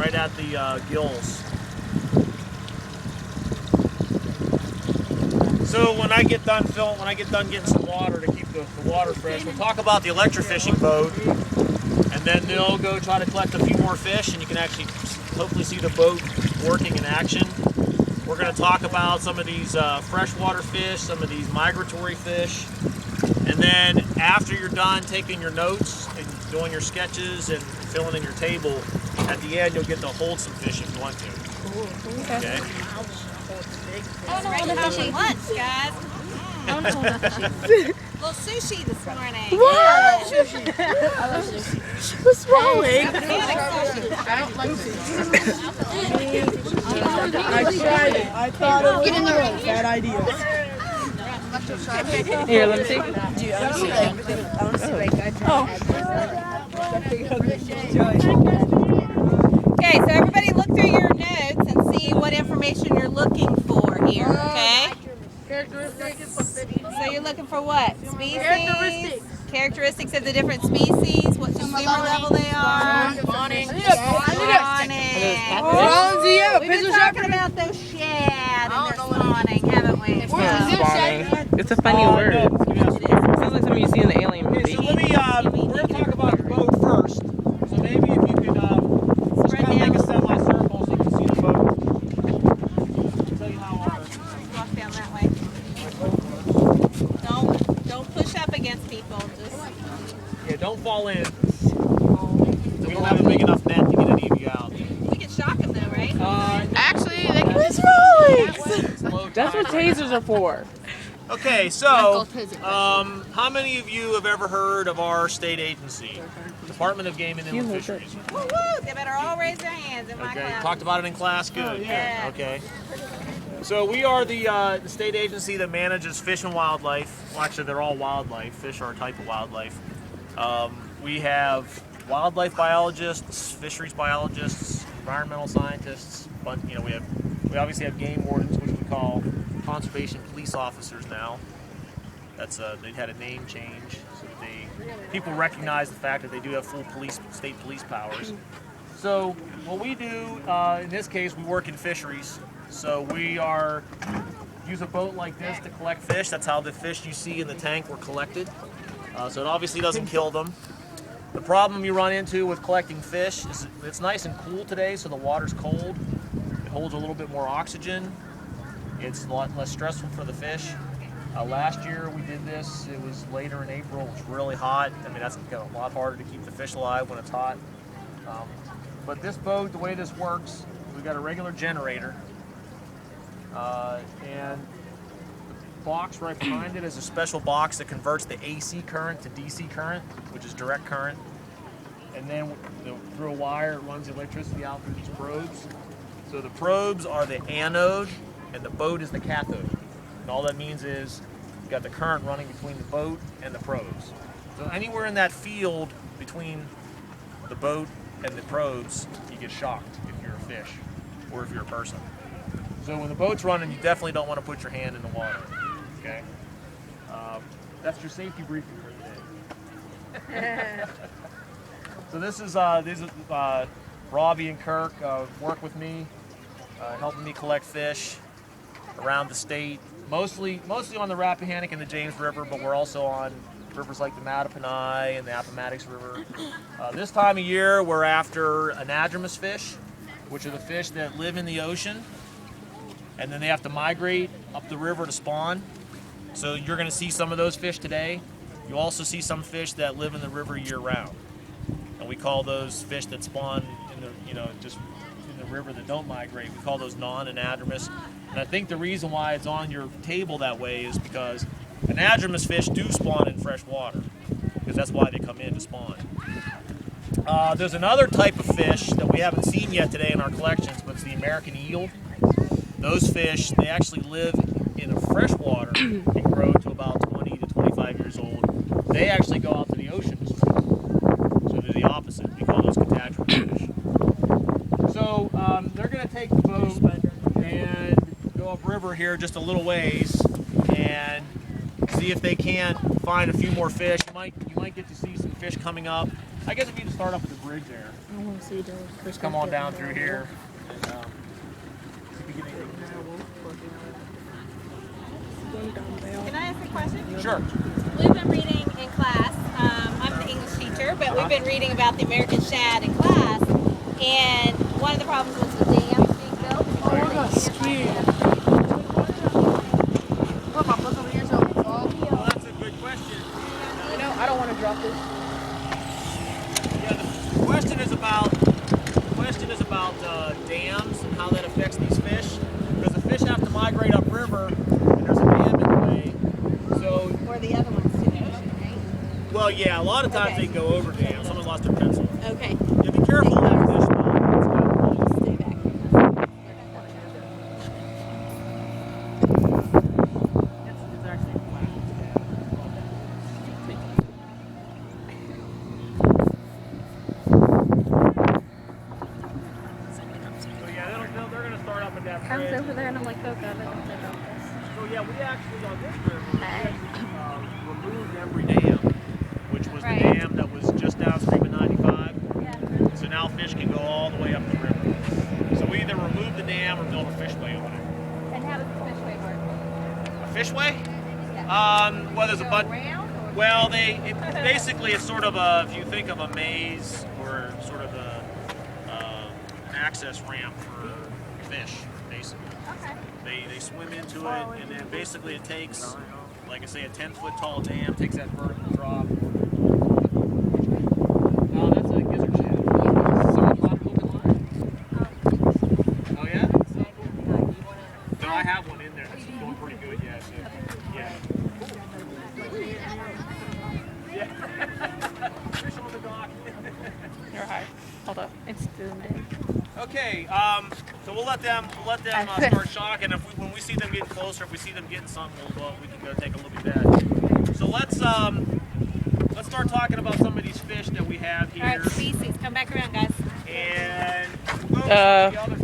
right at the gills. So when I get done getting some water to keep the water fresh, we'll talk about the electrofishing boat, and then they'll go try to collect a few more fish, and you can actually hopefully see the boat working in action. We're going to talk about some of these freshwater fish, some of these migratory fish, and then after you're done taking your notes and doing your sketches and filling in your table, at the end you'll get to hold some fish if you want to. Okay? I don't know what to lunch, guys. I don't know what to Little sushi this morning. What? Sushi. I love sushi. What's wrong? I don't like sushi. I tried it. I thought it was a bad idea. Here, let me see. I want to see like Okay, so everybody look through your notes and see what information you're looking for here, okay? So you're looking for what? Species? Characteristics of the different species, what consumer level they are. Spawning. Spawning. Yeah, We've been talking about those shad and their spawning, haven't we? Spawning. It's a funny word. Sounds like something you see in the Alien movie. Okay, so let me, we're going to talk about the boat first. So maybe if you could just kind of make a semicircle so you can see the boat. I'll tell you how Walk down that way. Don't push up against people. Just yeah, don't fall in. We don't have a big enough net to get any of you out. we can shock them though, right? Actually, they can just roll. That's what tasers are for. Okay, so how many of you have ever heard of our state agency, Department of Game and Inland Fisheries? Woo woo! They better all raise their hands in my Okay, class. talked about it in class. Good. yeah. Okay. So we are the state agency that manages fish and wildlife. Well, actually, they're all wildlife. Fish are a type of wildlife. We have wildlife biologists, fisheries biologists, environmental scientists. But we obviously have game wardens, which we call conservation police officers now. That's they've had a name change, so that people recognize the fact that they do have full state police powers. So what we do in this case, we work in fisheries. So we use a boat like this to collect fish. That's how the fish you see in the tank were collected. So it obviously doesn't kill them. The problem you run into with collecting fish is it's nice and cool today, so the water's cold. It holds a little bit more oxygen. It's a lot less stressful for the fish. Last year we did this, it was later in April, it was really hot. I mean, that's a lot harder to keep the fish alive when it's hot. But this boat, the way this works, we've got a regular generator. And the box right behind it is a special box that converts the AC current to DC current, which is direct current. And then through a wire, it runs the electricity out through these probes. So the probes are the anode, and the boat is the cathode. And all that means is you've got the current running between the boat and the probes. So anywhere in that field between the boat and the probes, you get shocked if you're a fish or if you're a person. So when the boat's running, you definitely don't want to put your hand in the water. Okay? That's your safety briefing for today. So this is Robbie and Kirk work with me, helping me collect fish around the state, mostly on the Rappahannock and the James River, but we're also on rivers like the Mattaponi and the Appomattox River. This time of year, we're after anadromous fish, which are the fish that live in the ocean, and then they have to migrate up the river to spawn. So you're going to see some of those fish today. You also see some fish that live in the river year-round, and we call those fish that spawn in the just in the river that don't migrate. We call those non-anadromous. And I think the reason why it's on your table that way is because anadromous fish do spawn in fresh water, because that's why they come in to spawn. There's another type of fish that we haven't seen yet today in our collections, but it's the American eel. Those fish, they actually live in fresh water and grow to about 20 to 25 years old. They actually go out to the ocean to spawn. So they're the opposite. We call those catadromous fish. So they're going to take the boat and go upriver here just a little ways and see if they can't find a few more fish. You might get to see some fish coming up I guess if you just start up at the bridge there, I want to see the just come on down through here. And, see if you get anything. Can I ask a question? Sure. We've been reading in class. I'm the English teacher, but we've been reading about the American shad in class. And one of the problems was the dam being built. Oh, I got scared. Look, my foot's over here, so I'll fall. Well, that's a good question. You know, I don't want to drop this. Yeah, the question is about dams and how that affects these fish. Because the fish have to migrate upriver, and there's a dam in the way. So, Or the other ones to the ocean, right? well, yeah, a lot of times Okay. they go over dams. Someone lost their pencil. Okay. Yeah, be careful of that fish, though. It's got really- Stay back. It's actually flat. So yeah, they're going to start up at that Comes bridge. over there and I'm like, oh god, I don't know about this. So yeah, we actually on this river we actually, removed Embry Dam, which was Right. the dam that was just downstream of 95. So now fish can go all the way up the river. So we either remove the dam or build a fishway on it. And how does the fishway work? A fishway? Well, there's a bunch. Well, basically it's sort of a, if you think of a maze or sort of an access ramp for fish, basically. Okay. They swim into it, and then basically it takes, like I say, a 10-foot tall dam takes that vertical drop. Oh, that's a gizzard shad. Someone caught it hook and line? Oh yeah? No, I have one in there. That's going pretty good. Yeah, yeah. Yeah. Fish on the dock. You're high. Hold up. It's zoomed in. Okay, so we'll let them start shocking. When we see them getting closer, if we see them getting something, we can go take a look at that. So let's start talking about some of these fish that we have here. All right, species. Come back around, guys. And we'll go to the other